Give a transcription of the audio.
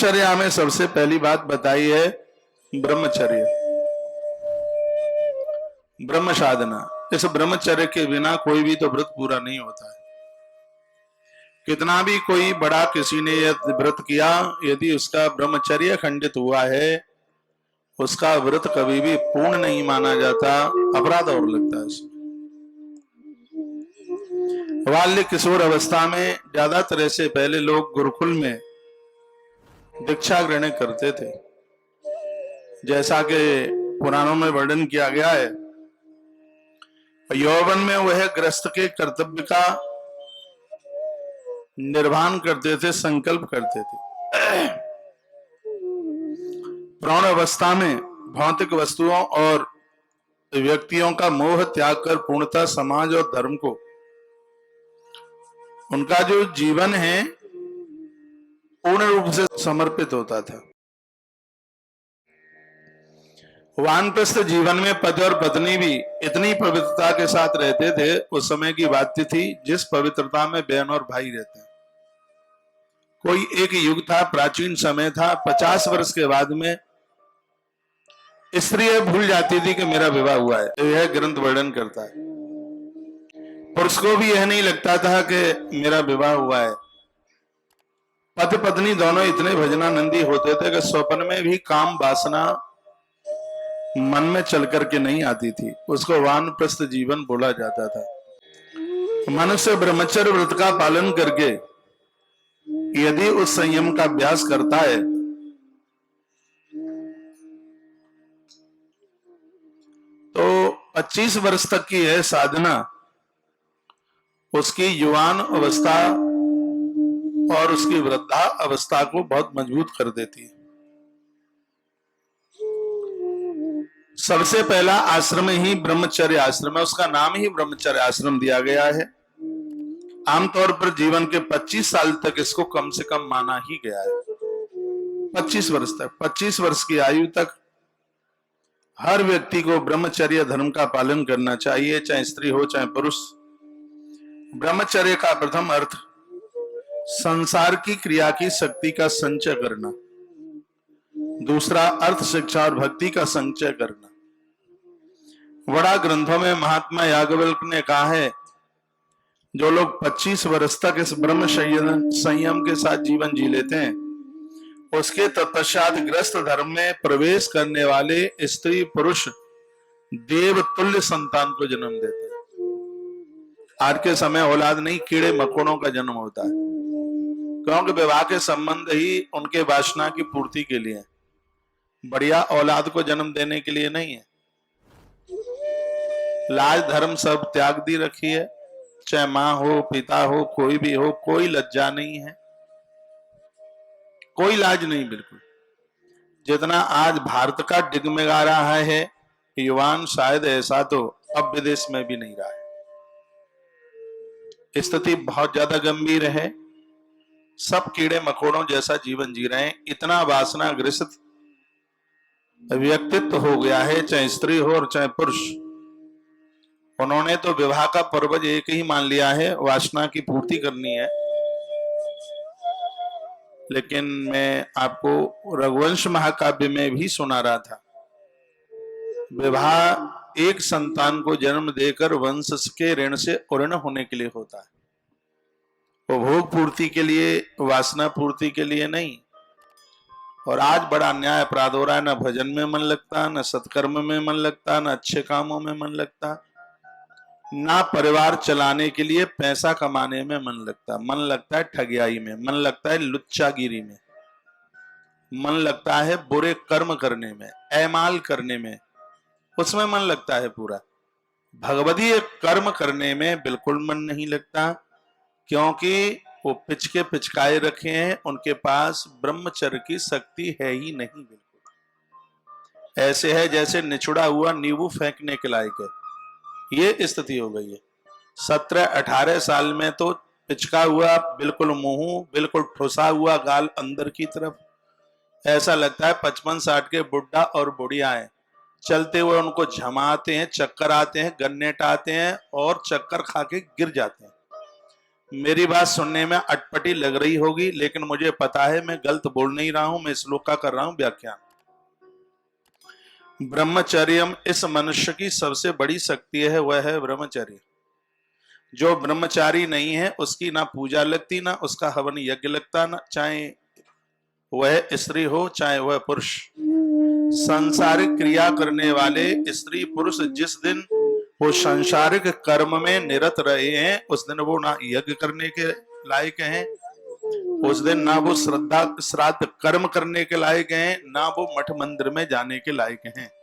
ब्रह्मचर्या में सबसे पहली बात बताई है ब्रह्मचर्य, ब्रह्म साधना। इस ब्रह्मचर्य के बिना कोई भी तो व्रत पूरा नहीं होता है। कितना भी कोई बड़ा किसी ने व्रत किया, यदि उसका ब्रह्मचर्य खंडित हुआ है, उसका व्रत कभी भी पूर्ण नहीं माना जाता, अपराध और लगता है उसमें। बाल्य किशोर अवस्था में ज्यादातर ऐसे पहले लोग गुरुकुल में दीक्षा ग्रहण करते थे, जैसा कि पुराणों में वर्णन किया गया है। यौवन में वह गृहस्थ के कर्तव्य का निर्वहन करते थे, संकल्प करते थे। प्रौढ़ अवस्था में भौतिक वस्तुओं और व्यक्तियों का मोह त्याग कर पूर्णतः समाज और धर्म को उनका जो जीवन है पूर्ण रूप से समर्पित होता था। वानप्रस्थ जीवन में पति और पत्नी भी इतनी पवित्रता के साथ रहते थे। उस समय की बात थी जिस पवित्रता में बहन और भाई रहते हैं। कोई एक युग था, प्राचीन समय था, 50 वर्ष के बाद में स्त्री भूल जाती थी कि मेरा विवाह हुआ है। यह ग्रंथ वर्णन करता है। पुरुष को भी यह नहीं लगता था कि मेरा विवाह हुआ है। पति पत्नी दोनों इतने भजनानंदी होते थे कि स्वप्न में भी काम वासना मन में चल करके नहीं आती थी। उसको वानप्रस्थ जीवन बोला जाता था। मनुष्य ब्रह्मचर्य व्रत का पालन करके यदि उस संयम का अभ्यास करता है तो 25 वर्ष तक की है साधना उसकी युवान अवस्था और उसकी वृद्धा अवस्था को बहुत मजबूत कर देती है। सबसे पहला आश्रम ही ब्रह्मचर्य आश्रम है। उसका नाम ही ब्रह्मचर्य आश्रम दिया गया है। आमतौर पर जीवन के 25 साल तक इसको कम से कम माना ही गया है। 25 वर्ष तक, 25 वर्ष की आयु तक हर व्यक्ति को ब्रह्मचर्य धर्म का पालन करना चाहिए, चाहे स्त्री हो चाहे पुरुष। ब्रह्मचर्य का प्रथम अर्थ संसार की क्रिया की शक्ति का संचय करना, दूसरा अर्थ शिक्षा और भक्ति का संचय करना। बड़ा ग्रंथों में महात्मा याज्ञवल्क्य ने कहा है, जो लोग 25 वर्ष तक इस ब्रह्म संयम के साथ जीवन जी लेते हैं, उसके तत्पश्चात गृहस्थ धर्म में प्रवेश करने वाले स्त्री पुरुष देव तुल्य संतान को जन्म देते हैं। आज के समय औलाद नहीं, कीड़े मकोड़ों का जन्म होता है, क्योंकि विवाह के संबंध ही उनके वासना की पूर्ति के लिए, बढ़िया औलाद को जन्म देने के लिए नहीं है। लाज धर्म सब त्याग दी रखी है, चाहे माँ हो पिता हो कोई भी हो, कोई लज्जा नहीं है, कोई लाज नहीं बिल्कुल। जितना आज भारत का डिगमिगा रहा है युवान, शायद ऐसा तो अब विदेश में भी नहीं रहा है। स्थिति बहुत ज्यादा गंभीर है। सब कीड़े मकोड़ों जैसा जीवन जी रहे हैं। इतना वासना ग्रसित व्यक्तित्व हो गया है, चाहे स्त्री हो और चाहे पुरुष। उन्होंने तो विवाह का पर्व एक ही मान लिया है, वासना की पूर्ति करनी है। लेकिन मैं आपको रघुवंश महाकाव्य में भी सुना रहा था, विवाह एक संतान को जन्म देकर वंश के ऋण से उऋण होने के लिए होता है। वो भोग पूर्ति के लिए, वासना पूर्ति के लिए नहीं। और आज बड़ा अन्याय अपराध हो रहा है। न भजन में मन लगता, न सत्कर्म में मन लगता, न अच्छे कामों में मन लगता, ना परिवार चलाने के लिए पैसा कमाने में मन लगता। मन लगता है ठगियाई में, मन लगता है लुच्चागिरी में, मन लगता है बुरे कर्म करने में, ऐमाल करने में, उसमें मन लगता है पूरा। भगवदीय कर्म करने में बिल्कुल मन नहीं लगता, क्योंकि वो पिचके पिचकाए रखे हैं, उनके पास ब्रह्मचर्य की शक्ति है ही नहीं। बिल्कुल ऐसे है जैसे निचुड़ा हुआ नींबू फेंकने के लायक है। ये स्थिति हो गई है। 17-18 साल में तो पिचका हुआ बिल्कुल मुंह, बिल्कुल ठुसा हुआ गाल अंदर की तरफ, ऐसा लगता है 55-60 के बुढ़ा और बुढ़िया है। चलते हुए उनको झमाते हैं, चक्कर आते हैं, गन्नेट आते हैं और चक्कर खा के गिर जाते हैं। मेरी बात सुनने में अटपटी लग रही होगी, लेकिन मुझे पता है मैं गलत बोल नहीं रहा हूं, मैं श्लोक का कर रहा हूं व्याख्यान। ब्रह्मचर्यम इस मनुष्य की सबसे बड़ी शक्ति है, वह है ब्रह्मचर्य। जो ब्रह्मचारी नहीं है उसकी ना पूजा लगती, ना उसका हवन यज्ञ लगता, ना चाहे वह स्त्री हो चाहे वह पुरुष। सांसारिक क्रिया करने वाले स्त्री पुरुष जिस दिन वो सांसारिक कर्म में निरत रहे हैं, उस दिन वो ना यज्ञ करने के लायक हैं, उस दिन ना वो श्रद्धा श्राद्ध कर्म करने के लायक हैं, ना वो मठ मंदिर में जाने के लायक हैं।